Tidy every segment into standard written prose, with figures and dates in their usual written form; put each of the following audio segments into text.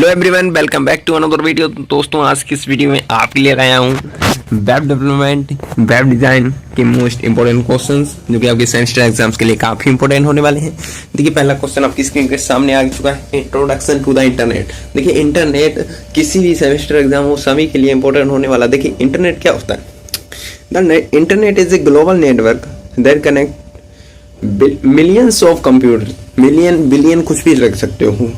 Hello everyone, welcome back to another video. दोस्तों, आज की इस वीडियो में आपके लिए आया हूँ वेब डेवलपमेंट, वेब डिज़ाइन के मोस्ट इंपॉर्टेंट क्वेश्चंस जो कि आपके सेमेस्टर एग्जाम्स के लिए काफ़ी इंपॉर्टेंट होने वाले हैं। देखिए, पहला क्वेश्चन आपकी स्क्रीन के सामने आ चुका है, इंट्रोडक्शन टू द इंटरनेट। देखिए, इंटरनेट किसी भी सेमेस्टर एग्जाम हो सभी के लिए इंपॉर्टेंट होने वाला। देखिए, इंटरनेट क्या होता है? The internet is a global network that connect millions of computer, million billion कुछ भी रख सकते हो,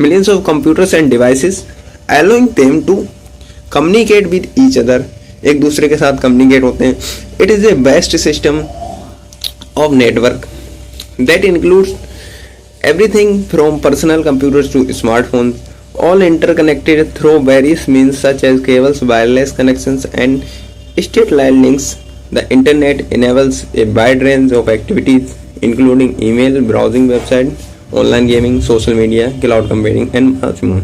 millions of computers and devices, allowing them to communicate with each other, एक दूसरे के साथ communicate होते हैं। It is a vast system of network that includes everything from personal computers to smartphones, all interconnected through various means such as cables, wireless connections, and satellite links. The internet enables a wide range of activities including email, browsing websites, online gaming, social media, cloud computing and much more.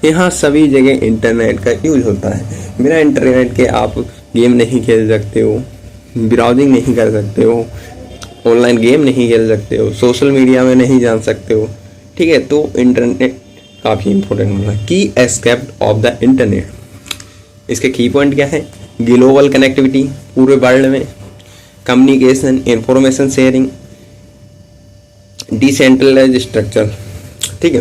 यहाँ सभी जगह internet का use होता है। बिना internet के आप game नहीं खेल सकते हो, ब्राउजिंग नहीं कर सकते हो, ऑनलाइन गेम नहीं खेल सकते हो, सोशल मीडिया में नहीं जान सकते हो। ठीक है, तो इंटरनेट काफ़ी इंपॉर्टेंट होता है। की एस्पेक्ट ऑफ द इंटरनेट, इसके की पॉइंट क्या है? ग्लोबल कनेक्टिविटी, पूरे वर्ल्ड में communication, information sharing, decentralise structure. ठीक है,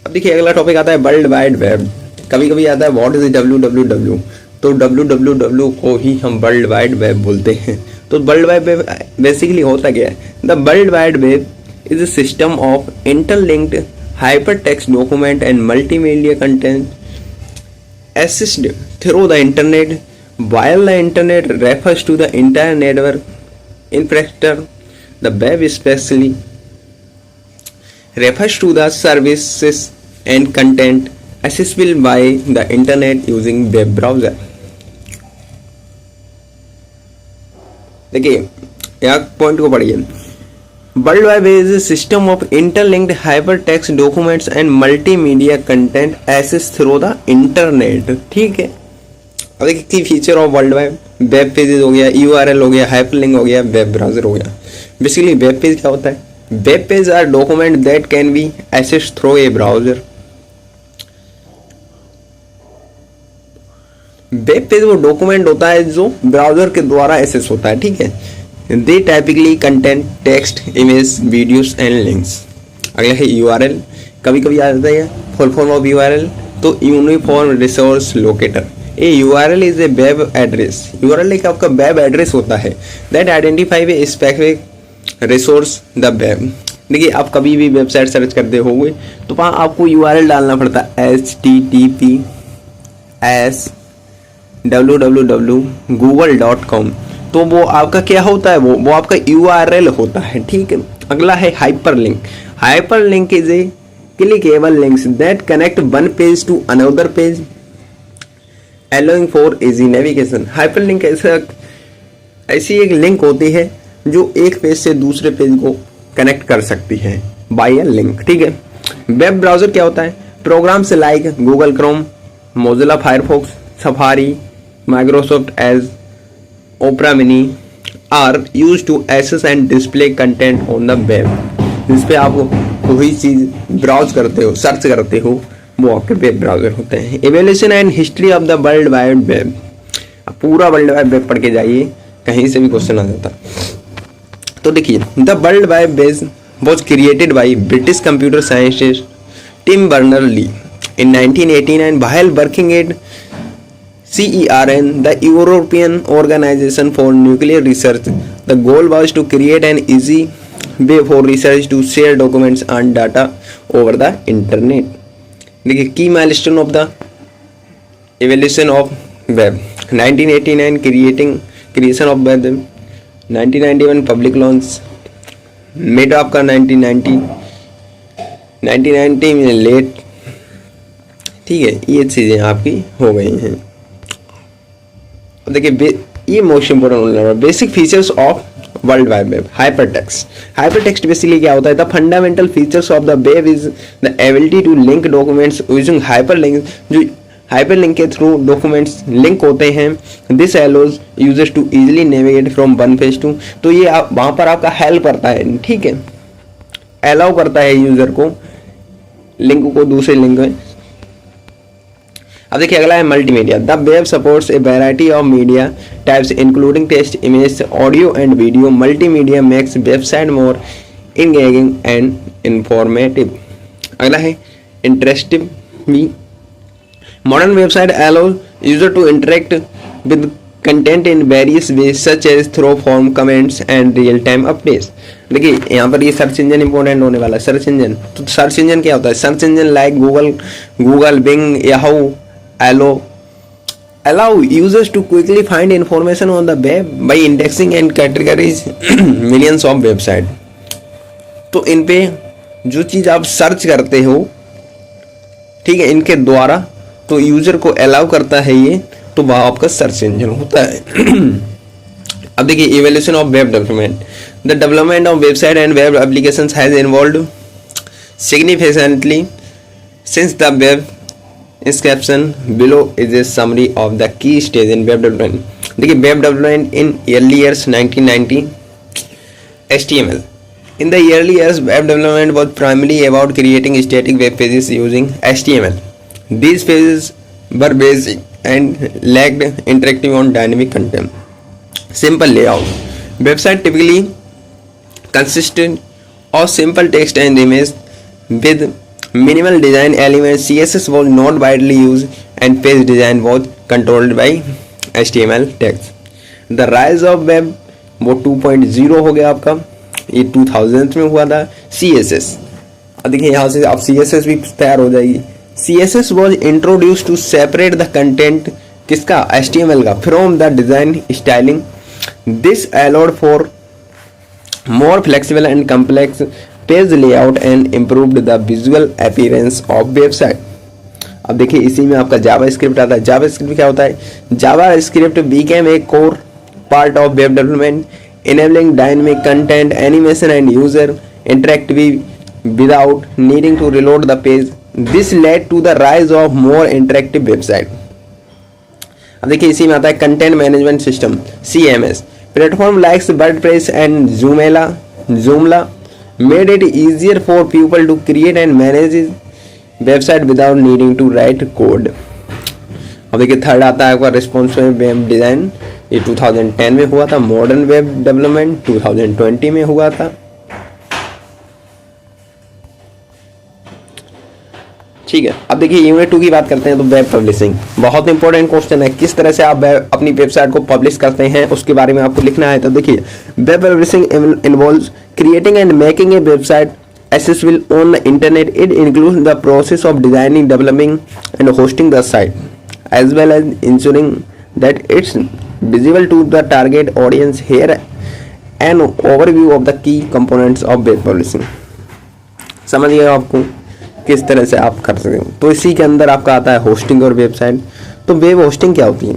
अब देखिए अगला टॉपिक आता है वर्ल्ड वाइड वेब। कभी कभी आता है व्हाट इज WWW, तो WWW को ही हम वर्ल्ड वाइड वेब बोलते हैं। तो वर्ल्ड वाइड वेब बेसिकली होता क्या है? The world wide web is a system of interlinked hyper text document and multimedia content accessed through the internet. While the internet refers to the entire network infrastructure, the web especially refers to the services and content accessible by the internet using web browser. देखिए, यहाँ point को पढ़िए। World wide web is a system of interlinked hypertext documents and multimedia content access through the internet. ठीक है, अब देखिए key feature of world wide web pages हो गया, URL हो गया, हाइपरलिंक हो गया, वेब ब्राउजर हो गया। बेसिकली वेब पेज क्या होता है? Web page are document that can be accessed through a browser. Web page वो डॉक्यूमेंट होता है जो ब्राउजर के द्वारा एक्सेस होता है। ठीक है, they typically content text, image, videos and links. अगला है URL। कभी कभी आ जाता है फुल फॉर्म ऑफ URL, तो uniform resource locator. A URL is a web address. URL एक आपका वेब एड्रेस होता है that identify a specific resource the web. देखिए, आप कभी भी वेबसाइट सर्च करते होंगे तो वहाँ आपको URL डालना पड़ता है, https www.google.com। तो वो आपका क्या होता है? वो आपका URL होता है। ठीक है, अगला है hyperlink. Hyperlink is a clickable links that connect one page to another page allowing for easy navigation। Hyperlink ऐसी एक लिंक होती है जो एक पेज से दूसरे पेज को कनेक्ट कर सकती है बाय अ लिंक। ठीक है, वेब ब्राउजर क्या होता है? प्रोग्राम से like Google Chrome, Mozilla Firefox, Safari, Microsoft Edge, Opera Mini are use to access and display content on the web. जिस पे आप कोई चीज ब्राउज करते हो, सर्च करते हो, वो आपके वेब ब्राउजर होते हैं। Evolution and history of the world wide web. पूरा वर्ल्ड वाइड वेब पढ़ के जाइए, कहीं से भी क्वेश्चन आ जाता। तो देखिए, the world wide web was created by British computer scientist Tim Berner Lee in 1989 while working at CERN, the European Organization for Nuclear Research. The goal was to create an easy way for research to share documents and data over the internet. देखिए, की milestone of the evolution of web 1989 creation of web, 1991 public launch, mid आपका 1990 में late. ठीक है, ये चीज़ें आपकी हो गई हैं। देखिए, ये most important basic features of world wide web. Hypertext. Hypertext basically क्या होता है? The fundamental features of the web is the ability to link documents using hyperlink. जो हाइपरलिंक के थ्रू डॉक्यूमेंट्स लिंक होते हैं, this allows users to easily navigate from one page to. तो ये वहाँ पर आपका हेल्प करता है। ठीक है, अलाउ करता है यूजर को लिंक को दूसरे लिंक में। अब देखिए अगला है multimedia. The web supports a variety of media types including text, image, audio and video. Multimedia makes website more engaging and informative. अगला है interactive media. Modern website allows user to interact with content in various ways such as through form, comments and real time updates. देखिए यहाँ पर ये search engine important होने वाला है। Search engine, तो सर्च इंजन क्या होता है? Search engine like Google, Bing, Yahoo, allow users to quickly find information on the web by indexing and categories millions of website। तो इन पे जो चीज आप सर्च करते हो, ठीक है, इनके द्वारा तो यूजर को अलाउ करता है ये, तो वह आपका सर्च इंजन होता है। अब देखिए evolution of web development. The development of website and web applications has involved significantly since the web inscription below is a summary of the key stage in web development। देखिए web development in early years 1990 HTML। In the early years web development was primarily about creating static web pages using HTML। These pages were basic and lacked interactive or dynamic content। Simple layout। Website typically consisted of simple text and image with minimal design elements। CSS was not widely used and page design was controlled by HTML tags। The rise of web वो 2.0 हो गया आपका, ये 2000 में हुआ था। CSS, अब देखिए यहाँ से आप CSS भी तैयार हो जाएगी। CSS was introduced to separate the content किसका? HTML का from the design styling। This allowed for more flexible and complex page layout and improved the visual appearance of website. अब देखिए इसी में आपका जावा स्क्रिप्ट आता है। जावा स्क्रिप्ट क्या होता है? JavaScript became a core part of web development enabling dynamic content, animation and user interactivity without needing to reload the page। This led to the rise of more interactive website। अब देखिए इसी में आता है content management system CMS। Platform likes WordPress and Joomla made it easier for people to create and manage website without needing to write code। अब देखिए third आता है आपका रिस्पॉन्सिव वेब डिजाइन, ये 2010 में हुआ था। मॉडर्न वेब डेवलपमेंट 2020 में हुआ था। ठीक है, अब देखिए यूनिट 2 की बात करते हैं। तो वेब पब्लिशिंग बहुत इंपॉर्टेंट क्वेश्चन है, किस तरह से आप अपनी वेबसाइट को पब्लिश करते हैं उसके बारे में आपको लिखना है। तो देखिए web publishing involves creating and making a website accessible on the internet। It includes the process of designing, developing and hosting the site as well as ensuring that it's visible to the target audience। Here an overview of the key components of web publishing। समझ गए आपको किस तरह से आप कर सकते हो। तो इसी के अंदर आपका आता है होस्टिंग और वेबसाइट। तो वेब होस्टिंग क्या होती है?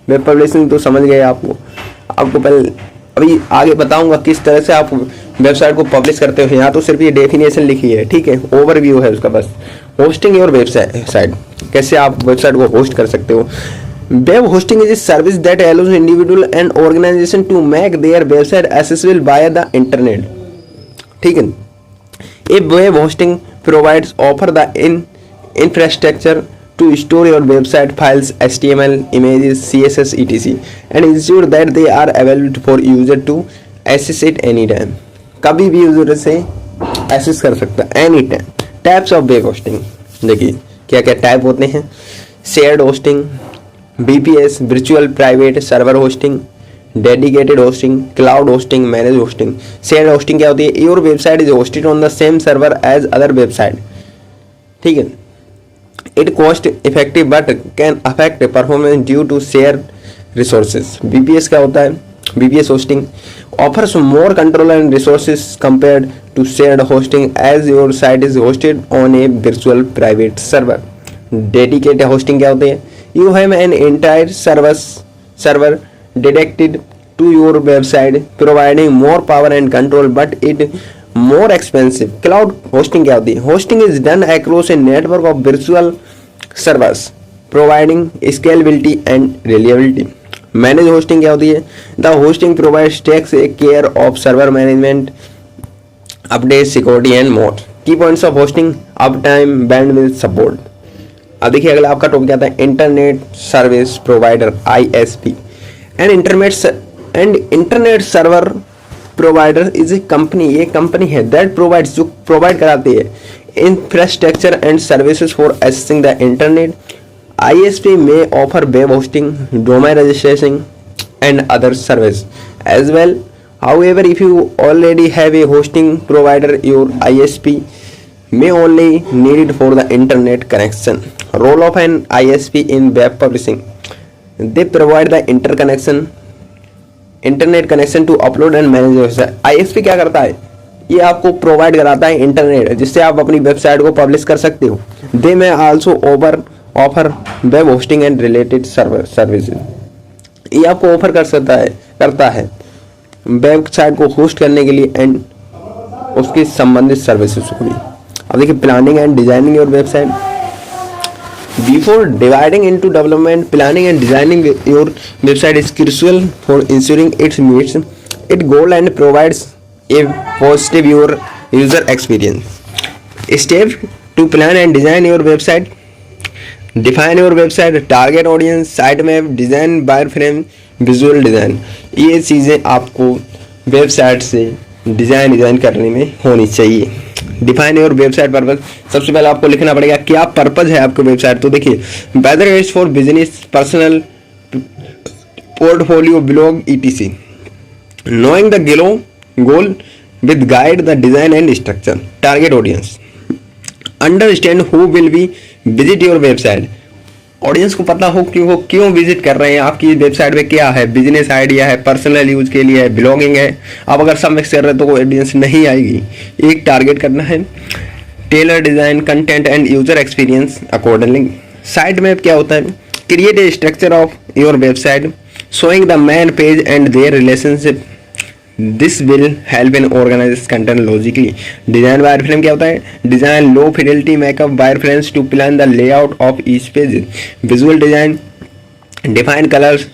वेब पब्लिशिंग तो समझ गए आपको पहले अभी आगे बताऊंगा किस तरह से आप वेबसाइट को पब्लिश करते हो। यहाँ तो सिर्फ ये डेफिनेशन लिखी है, ठीक है, ओवरव्यू है उसका बस। होस्टिंग और वेबसाइट कैसे आप वेबसाइट को होस्ट कर सकते हो। Web hosting is a service that allows individual and organization to make their website accessible by the internet. ठीक है, a web hosting provides offer the infrastructure to store your website files, HTML, images, CSS, etc. and ensure that they are available for user to access it anytime। कभी भी user से access कर सकता है any time. Types of web hosting देखिए क्या क्या type होते हैं। Shared hosting, VPS virtual private server hosting, dedicated hosting, cloud hosting, manage hosting. Shared hosting क्या होती है? Your website is hosted on the same server as other website. ठीक है, it cost effective but can affect performance due to shared resources। VPS क्या होता है? VPS hosting offers more control and resources compared to shared hosting as your site is hosted on a virtual private server। Dedicated hosting क्या होती है? You have an entire server dedicated to your website providing more power and control but it more expensive। Cloud hosting क्या होती है? Hosting is done across a network of virtual servers providing scalability and reliability. Manage hosting क्या होती है? The hosting provides takes a care of server management, update, security and more. Key points of hosting, uptime, bandwidth, support. अब देखिए अगला आपका topic आता है internet service provider ISP। Internet server provider is a company, ये company है that provides, जो provide कराती है infrastructure and services for accessing the internet. ISP may offer web hosting, domain registration, and other service as well. However, if you already have a hosting provider, your ISP may only need it for the internet connection. Role of an ISP in web publishing: they provide the internet connection to upload and manage your website. ISP क्या करता है? ये आपको provide कराता है internet, जिससे आप अपनी वेबसाइट को पब्लिश कर सकते हो। दे में also offer web hosting and related services. ये आपको ऑफर करता है वेबसाइट को होस्ट करने के लिए एंड उसकी संबंधित सर्विसेज को भी। अब देखिए planning and designing your website. Before dividing into development, planning and designing your website is crucial for ensuring it's meets it goal and provides a positive your user experience. Step to plan and design your website. Define your website, target audience, sitemap, design, wireframe, visual design. ये चीज़ें आपको website से design करने में होनी चाहिए। Define your website purpose, सबसे पहले आपको लिखना पड़ेगा क्या पर्पज है आपके वेबसाइट। तो देखिए whether it's for business, personal, portfolio, blog, ETC. Knowing the goal with guide the design and structure. Target audience, understand who will be visit your website. Audience को पता हो कि वो क्यों विजिट कर रहे हैं आपकी वेबसाइट पे, क्या है, बिजनेस आइडिया है, पर्सनल यूज के लिए है, ब्लॉगिंग है। अब अगर सब मिक्स कर रहे हैं तो कोई ऑडियंस नहीं आएगी। एक टारगेट करना है। Tailor design content and user experience accordingly. Site map क्या होता है? Create a structure of your website showing the main page and their relationship. This will help in organize content logically. Design wireframe क्या होता है? Design low fidelity makeup wireframes to plan the layout of each page. Visual design, define colors,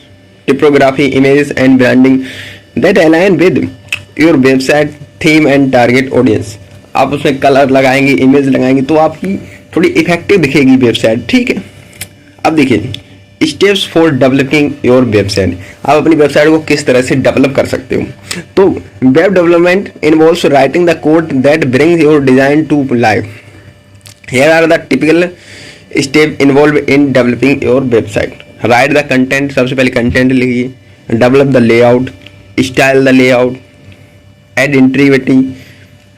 typography, images and branding that align with your website theme and target audience. आप उसमें colour लगाएंगे, image लगाएंगे तो आपकी थोड़ी effective दिखेगी website. ठीक है, अब देखिए steps for developing your website. आप अपनी वेबसाइट को किस तरह से डेवलप कर सकते हो। तो web development involves writing the code that brings your design to life. Here are the typical step involve in developing your website. Write the content, सबसे पहले कंटेंट लिखिए। Develop the layout, style the layout, add integrity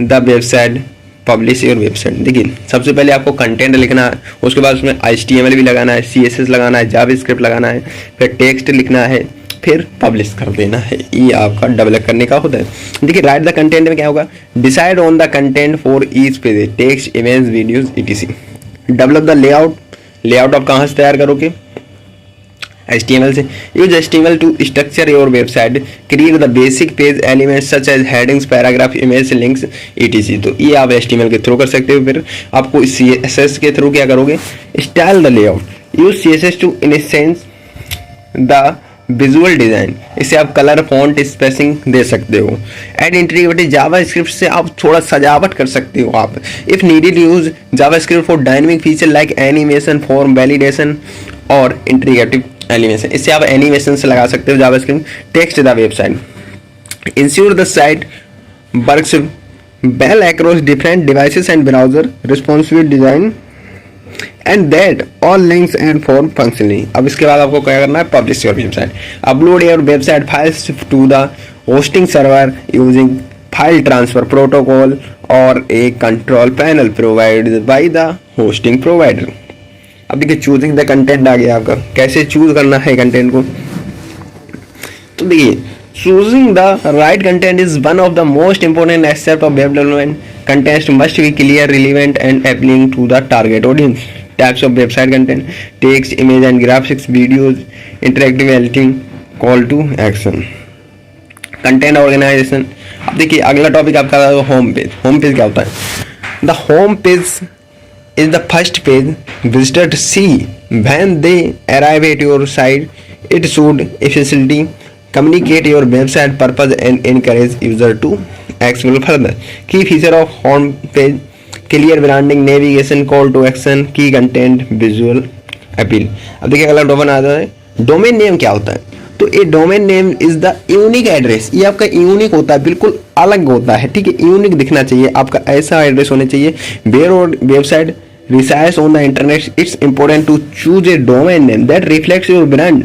the website, publish your website. देखिए सबसे पहले आपको content लिखना है, उसके बाद उसमें HTML भी लगाना है, CSS लगाना है, जावास्क्रिप्ट लगाना है, फिर टेक्स्ट लिखना है, फिर पब्लिश कर देना है। ये आपका डेवलप करने का होता है। देखिए राइट द कंटेंट में क्या होगा? Decide on the content for each page, text, image, videos, ETC। Develop the layout, layout आप कहाँ से तैयार करोगे? HTML से। Use HTML to structure your website, create the basic page elements such as headings, paragraph, image, links, ETC। तो ये आप HTML के थ्रू कर सकते हो। फिर आपको CSS के थ्रू क्या करोगे? Style the layout, use CSS to enhance the visual design, इससे आप कलर, फॉन्ट, स्पेसिंग दे सकते हो। एड इंटीग्रिटी, जावास्क्रिप्ट से आप थोड़ा सजावट कर सकते हो आप। If needed use JavaScript for dynamic feature like animation, form validation और इंटीग्रेटिव एनिमेशन, इससे आप एनिमेशन से लगा सकते हो JavaScript. Test the website, ensure the site works well across different devices and browser, responsive design and that all links and form functionally. अब इसके बाद आपको क्या करना है? Publish your website. Upload your website files to the hosting server using file transfer protocol और a control panel provided by the hosting provider. अब देखिए चूजिंग द कंटेंट आ गया आपका, कैसे चूज करना है कंटेंट को। तो देखिए choosing the right content is one of the most important aspect of web development. Content must be clear, relevant and appealing to the target audience. Types of website content, text, image and graphics, videos, interactive editing, call to action. Content organisation. अब देखिए अगला topic आपका home page. Home page क्या होता है? The home page is the first page visitors see when they arrive at your site. It should efficiently communicate your website purpose and encourage user to explore further. Key feature of home page: clear branding, navigation, call to action, key content, visual appeal. अब देखिए अगला domain आता है, domain name क्या होता है? तो ये domain name is the unique address, ये आपका यूनिक होता है, बिल्कुल अलग होता है, ठीक है, यूनिक दिखना चाहिए आपका, ऐसा एड्रेस होना चाहिए। वेयर और website resides on the internet, it's important to choose a domain name that reflects your brand,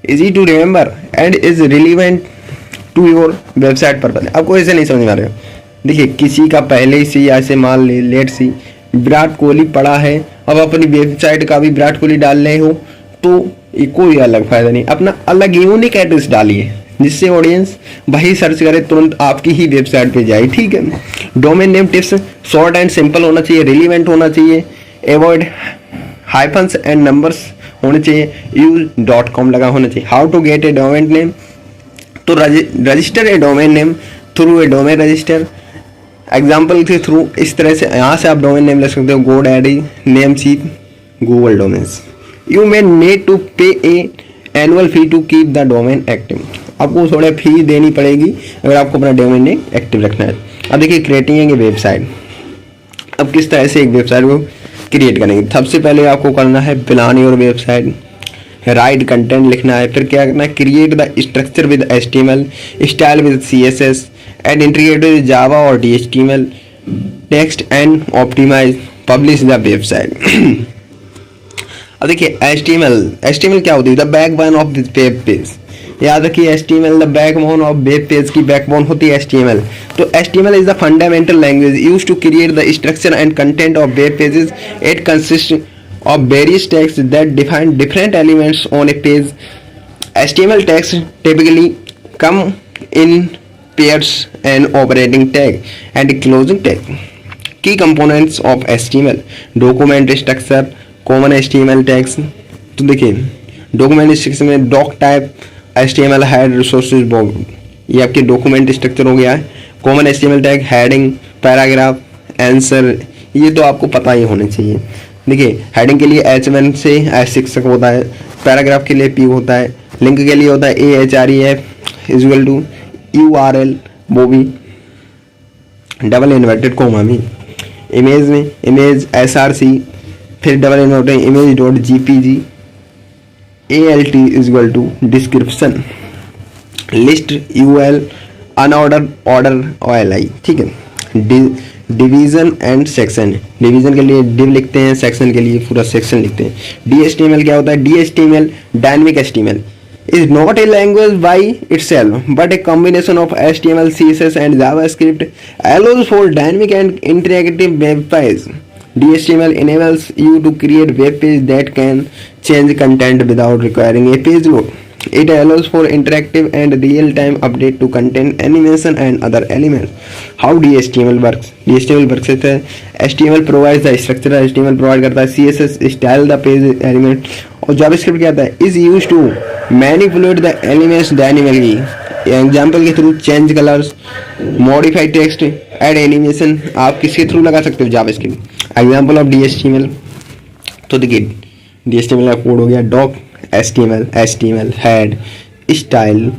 easy to remember and is relevant to your website purpose। आपको ऐसे नहीं समझ में आ रहा है, देखिए किसी का पहले से ऐसे मान ले लेट सी विराट कोहली पड़ा है, अब अपनी वेबसाइट का भी विराट कोहली डाल रहे हो तो ये कोई अलग फायदा नहीं, अपना अलग यूनिक एड्रेस डालिए जिससे ऑडियंस वही सर्च करे तुरंत आपकी ही वेबसाइट पे जाए, ठीक है। Domain name tips, short and simple होना चाहिए, रिलीवेंट होना चाहिए, अवॉइड हाइफन्स एंड नंबर्स होने चाहिए, यूज .com लगा होना चाहिए। How to get a domain name, तो register a domain name through a domain register, example के थ्रू, इस तरह से यहाँ से आप डोमेन नेम ले सकते हो, GoDaddy, Namecheap, Google domains. You may need to pay a annual fee to keep the domain active, आपको थोड़ा फी देनी पड़ेगी अगर आपको अपना डोमेन नेम एक्टिव रखना है। अब देखिए क्रिएटिंग ए वेबसाइट, अब किस तरह से एक वेबसाइट को क्रिएट करेंगे। सबसे पहले आपको करना है plan your website, write content लिखना है, फिर क्या करना है, create the structure with HTML, style with CSS and integrate with Java और HTML, text and optimize, publish the website. अब देखिए HTML क्या होती है, the backbone of this web page, याद रखिए HTML the backbone of web page की backbone होती है HTML। तो HTML is the fundamental language use to create the structure and content of web pages, it consist of various texts that define different elements on a page. HTML tags typically come in pairs and operating tag and closing tag. Key components of HTML, document structure, common HTML tags। तो देखिए document structure में doc type, HTML head, resources, bob, ये आपके document structure हो गया है। Common HTML tag, heading, paragraph, answer, ये तो आपको पता ही होना चाहिए। देखिए हेडिंग के लिए H1 से H6 तक होता है, पैराग्राफ के लिए P होता है, लिंक के लिए होता है AHREF इक्वल टू URL, वो भी डबल इन्वर्टेड कोमा में। इमेज में इमेज SRC, फिर double inverted image dot JPG, ALT equal to description, list UL, unorder order OLI, ठीक है। डिवीजन एंड सेक्शन, डिवीजन के लिए डिव लिखते हैं, सेक्शन के लिए पूरा सेक्शन लिखते हैं। DHTML क्या होता है, DHTML dynamic HTML is not a language by itself but a combination of HTML, CSS and JavaScript allows for dynamic and interactive web pages. DHTML enables you to create web page that can change content without requiring a page load. It allows for interactive and real-time update to content, animation and other elements. How DHTML works? DHTML works है HTML provides the structure, HTML provide करता है CSS style the page element, और JavaScript क्या आता है, is used to manipulate the elements dynamically. Example के through change colours, modify text, add animation, आप किसके थ्रू लगा सकते हो, जावास्क्रिप्ट। एग्जाम्पल ऑफ DHTML, तो देखिए DHTML का कोड हो गया doc HTML head, style,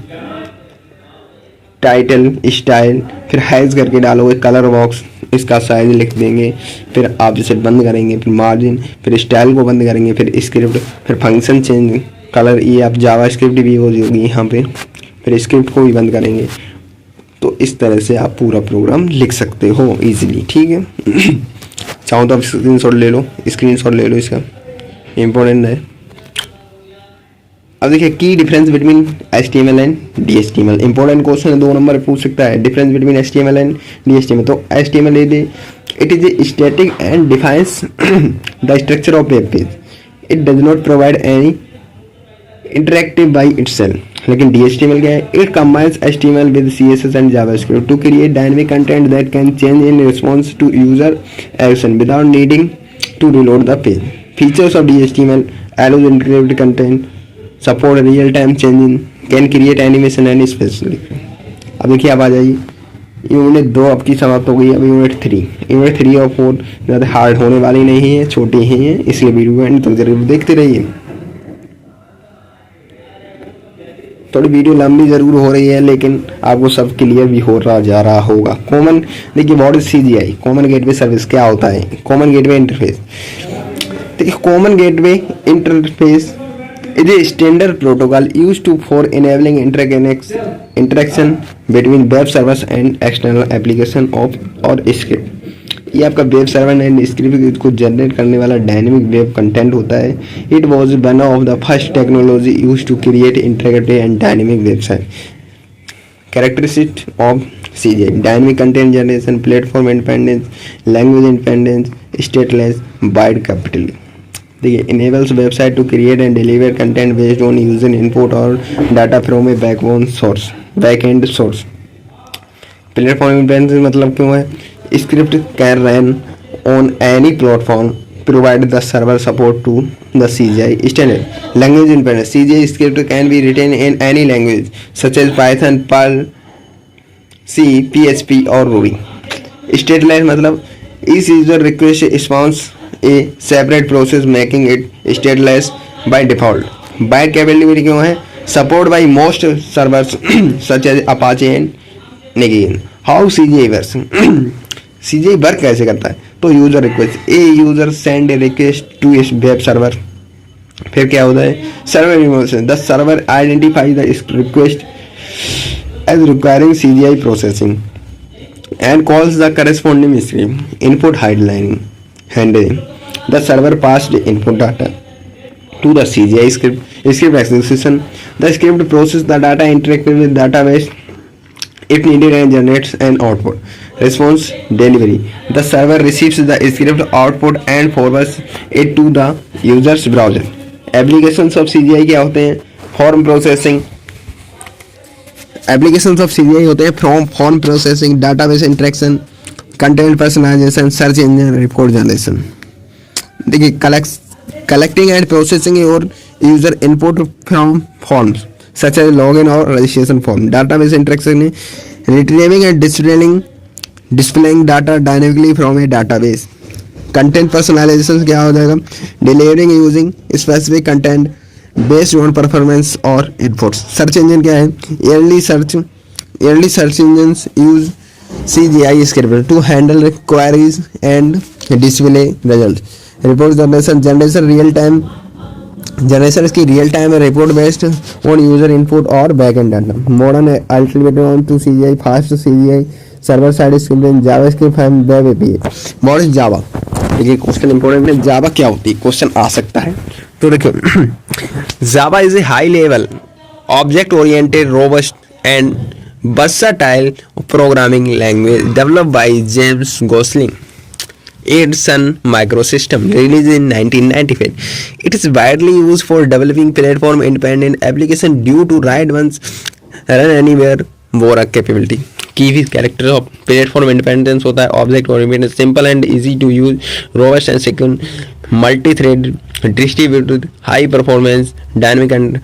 title, style, फिर हैज करके डालोगे, कलर बॉक्स, इसका साइज लिख देंगे, फिर आप इसे बंद करेंगे, फिर मार्जिन, फिर स्टाइल को बंद करेंगे, फिर स्क्रिप्ट, फिर फंक्शन चेंज, कलर, ये आप जावास्क्रिप्ट भी यूज होगी यहाँ पे, फिर स्क्रिप्ट को भी बंद करेंगे। तो इस तरह से आप पूरा प्रोग्राम लिख सकते हो इजीली, ठीक है। चाहो तो आप स्क्रीनशॉट ले लो इसका, इम्पोर्टेंट है। अब देखिए की difference between HTML and DHTML, important question है, 2 नंबर पूछ सकता है। Difference between HTML and DHTML, तो HTML it is a static and defines the structure of web page, it does not provide any interactive by itself. लेकिन DHTML क्या है, it combines HTML with CSS and JavaScript to create dynamic content that can change in response to user action without needing to reload the page. Features of DHTML allows integrated content, support real time changing, can create animation and specific। अब देखिए आप आ जाइए, unit 2 आपकी समाप्त हो गई। अब unit 3 और 4 ज़्यादा हार्ड होने वाली नहीं है, छोटी ही है, इसलिए वीडियो को एंड तक जरूर देखते रहिए। थोड़ी वीडियो लंबी ज़रूर हो रही है, लेकिन आपको सब क्लियर भी हो रहा जा रहा होगा। कॉमन, देखिए what is CGI, common gateway service क्या होता है? कॉमन गेटवे इंटरफेस, देखिए common gateway interface is a standard protocol used to for enabling interaction between web servers and external application of or script. ये आपका web server and script को generate करने वाला dynamic web content होता है। It was one of the first technology use to create interactive and dynamic website. Characteristic of CGI, dynamic content generation, platform independence, language independence, stateless, wide capitally. देखिए enables website to create and deliver content based on user input और data from a backend source. Platform independence मतलब क्यों है? Script can run on any platform provided the server support to the CGI standard. Language independence, CGI script can be written in any language such as Python, Perl, C, PHP or Ruby. Stateless मतलब each user request response a separate process making it stateless by default. Wide capability क्यों है? Support by most servers such as Apache and Negean. How CGI works? CGI work कैसे करता है? तो user request, a user send a request to a web server, फिर क्या होता है? Server emotion, the server identify the request as requiring CGI processing and calls the corresponding script input handling the server passed input data to the CGI script execution. The script process the data, interacts with database if needed and generates an output. Response delivery, the server receives the script output and forwards it to the user's browser. Applications of CGI क्या होते हैं? Form processing, applications of CGI होते हैं form processing, database interaction, content personalization, search engine, report generation. देखिए collecting and processing or user input from forms such as login or registration form. Database interaction है retrieving and displaying data dynamically from a database. Content personalization क्या हो जाएगा? Delivering using specific content based on performance or inputs. Search engine क्या है? Early search engines use CGI script to handle queries and display results. Report generation real time इसकी real time है, report based on user input और backend data. Modern alternative on to CGI, fast CGI, server side script, JavaScript and web API। What is Java? देखिए question important है, जावा क्या होती है? Question आ सकता है। तो देखिए Java is a high level object oriented robust and versatile programming language developed by James Gosling. Its Sun microsystem released in 1995. It is widely used for developing platform-independent application due to write once, run anywhere work capability. Key character of platform independence होता है object oriented, simple and easy to use, robust and secure, multi-thread, distributed, high performance, dynamic and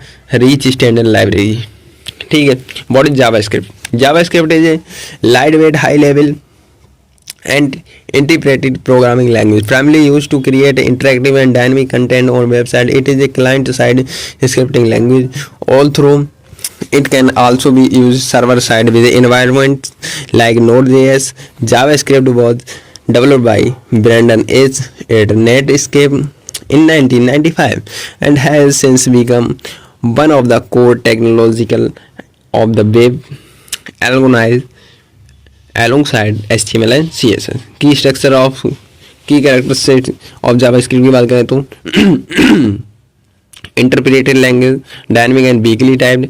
rich standard library. ठीक है. What is JavaScript? JavaScript is a lightweight, high-level and interpreted programming language primarily used to create interactive and dynamic content on website. It is a client-side scripting language. Although it can also be used server-side with environments like Node.js. JavaScript was developed by Brandon H. at Netscape in 1995 and has since become one of the core technological of the web alongside HTML and CSS. Key structure of key characteristics of JavaScript की बात करें तो interpreted language, dynamic and weakly typed,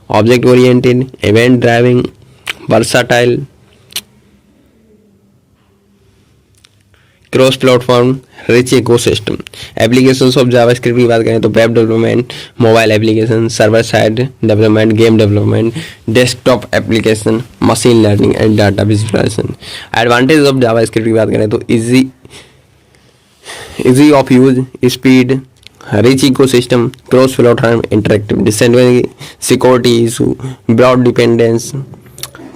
object oriented, event driven, versatile, cross platform, rich ecosystem. Applications of JavaScript की बात करें तो web development, mobile application, server side development, game development, desktop application, machine learning and data visualization. Advantage of JavaScript की बात करें तो easy of use, speed, rich ecosystem, cross platform, interactive, disadvantage, security issue, broad dependence,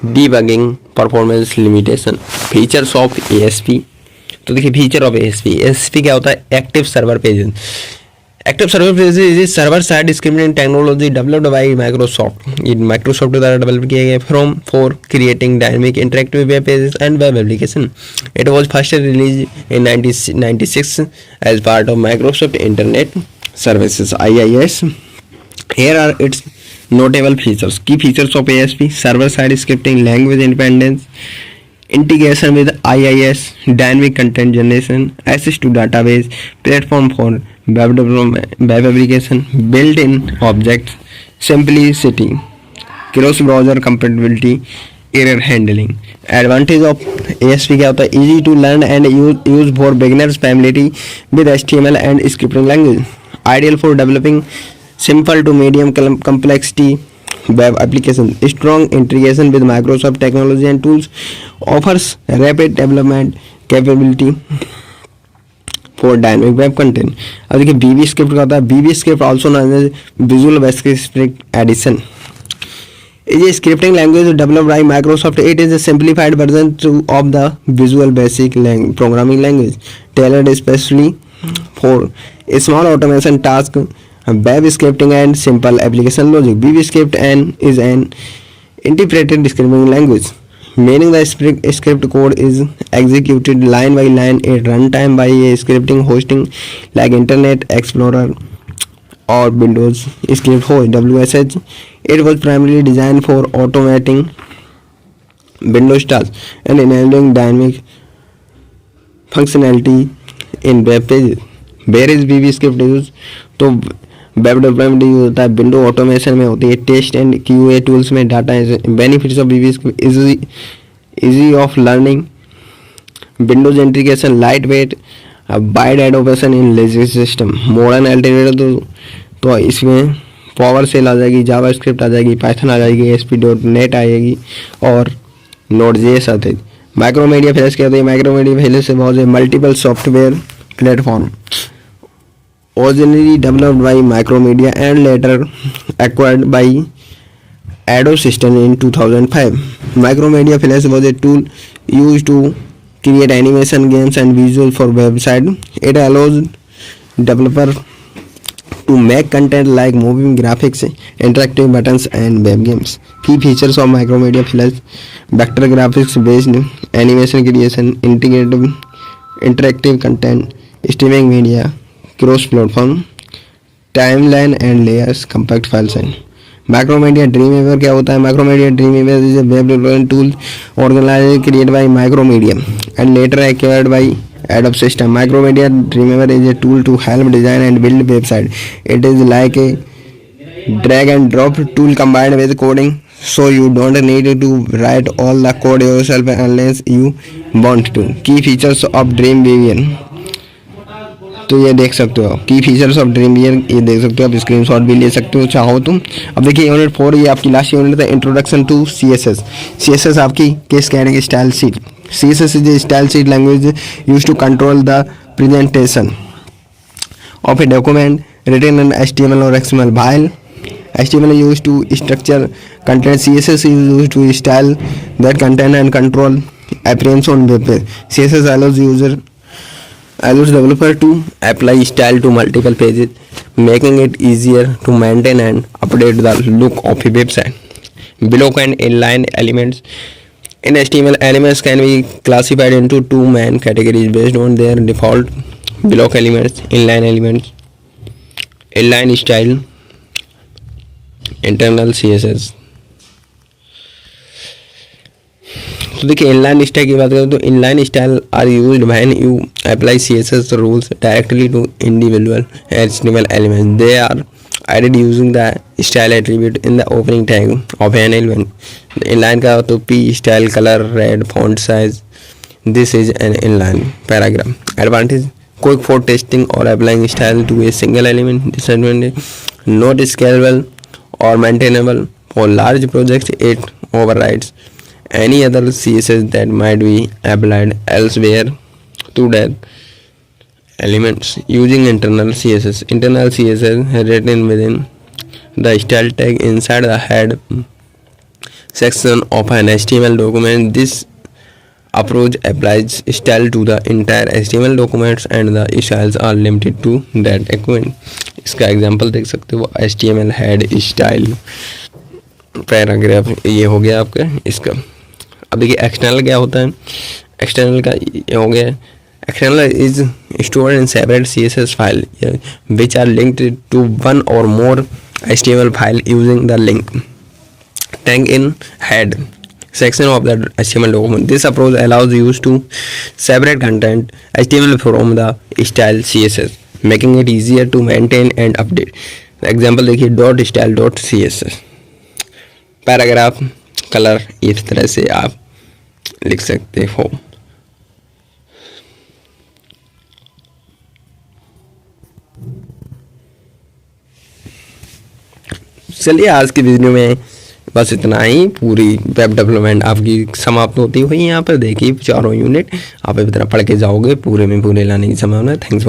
debugging, performance limitation. Features of ASP। तो देखिए feature of ASP क्या होता है? Active server pages, Active Server Pages is a server-side scripting technology developed by Microsoft. In Microsoft द्वारा develop किया गया for creating dynamic interactive web pages and web application. It was first released in 1996 as part of Microsoft Internet Services (IIS). Here are its notable features. Key features of ASP: server-side scripting, language independence, integration with IIS, dynamic content generation, access to database, platform for web development, web application, built-in objects, simplicity, cross-browser compatibility, error handling. Advantage of ASP क्या होता है? Easy to learn and use for beginners, familiarity with HTML and scripting language. Ideal for developing simple to medium complexity web application. Strong integration with Microsoft technology and tools. Offers rapid development capability for dynamic web content. अब देखिए VB script का होता है. VB script also known as Visual Basic Edition is a scripting language developed by Microsoft. It is a simplified version of the Visual Basic programming language, tailored especially for small automation tasks, web scripting and simple application logic. VB script is an interpreted scripting language, meaning the script code is executed line by line at runtime by a scripting hosting like Internet Explorer or Windows Script Host (WSH). It was primarily designed for automating Windows tasks and enabling dynamic functionality in web pages. Where is VB script used? तो web development use होता है, window automation में होती है, test and QA tools में data benefits of VB script: easy of learning, Windows integration, light weight, wide adoption in lazy system, modern alternative तो इसमें power cell आ जाएगी, जावा स्क्रिप्ट आ जाएगी, पाइथन आ जाएगी, ASP.NET आएगी और Node.js आते हैं. माइक्रोमीडिया फ्लैश क्या होती है? माइक्रोमीडिया फ्लैश से बहुत से multiple software platform originally developed by Micromedia and later acquired by Adobe Systems in 2005. Micromedia Flash was a tool used to create animation, games and visuals for website. It allows developer to make content like moving graphics, interactive buttons and web games. Key features of Micromedia Flash: vector graphics based animation creation, integrative interactive content, streaming media, cross-platform, timeline and layers, compact file size. Macromedia Dreamweaver क्या होता है? Macromedia Dreamweaver is a web development tool organized created by Micromedia and later acquired by Adobe Systems. Macromedia Dreamweaver is a tool to help design and build website. It is like a drag and drop tool combined with coding, so you don't need to write all the code yourself unless you want to. Key features of Dreamweaver तो ये देख सकते हो. की features of dream weaver ये देख सकते हो, आप स्क्रीनशॉट भी ले सकते हो चाहो तुम. अब देखिए यूनिट 4 ये आपकी लास्ट यूनिट था, इंट्रोडक्शन टू CSS. CSS आपकी case category style sheet. CSS is a style sheet language use to control the presentation of a document written in HTML or XML. While HTML is used to structure content, CSS is used to style that content and control appearance on web page. CSS allows developer to apply style to multiple pages, making it easier to maintain and update the look of a website. Block and inline elements. In HTML, elements can be classified into two main categories based on their default: block elements, inline elements. Inline style, internal CSS. तो देखिए inline style की बात करें तो inline style are used when you apply CSS rules directly to individual HTML element. They are added using the style attribute in the opening tag of an element. Inline का तो P style, color, red, font size. This is an inline paragraph. Advantage: quick for testing or applying style to a single element. Disadvantage: not scalable or maintainable. For large projects, it overrides any other CSS that might be applied elsewhere to that elements. Using internal CSS. Internal CSS written within the style tag inside the head section of an HTML document. This approach applies style to the entire HTML documents and the styles are limited to that element. इसका example देख सकते हो, HTML head style paragraph, ये हो गया आपका इसका। अब देखिए एक्सटर्नल क्या होता है, एक्सटर्नल का ये हो गया, external is stored in separate CSS file which are linked to one or more HTML file using the link tag in head section of the HTML document. This approach allows you to separate content HTML from the style CSS, making it easier to maintain and update. Example देखिए dot style dot CSS, paragraph colour इस तरह से आप लिख सकते हो। चलिए आज की वीडियो में बस इतना ही। पूरी वेब डेवलपमेंट आपकी समाप्त होती हुई यहाँ पर देखिए, चारों यूनिट आप इस तरह पढ़ के जाओगे, पूरे में पूरे लाने की संभावना है। थैंक्स।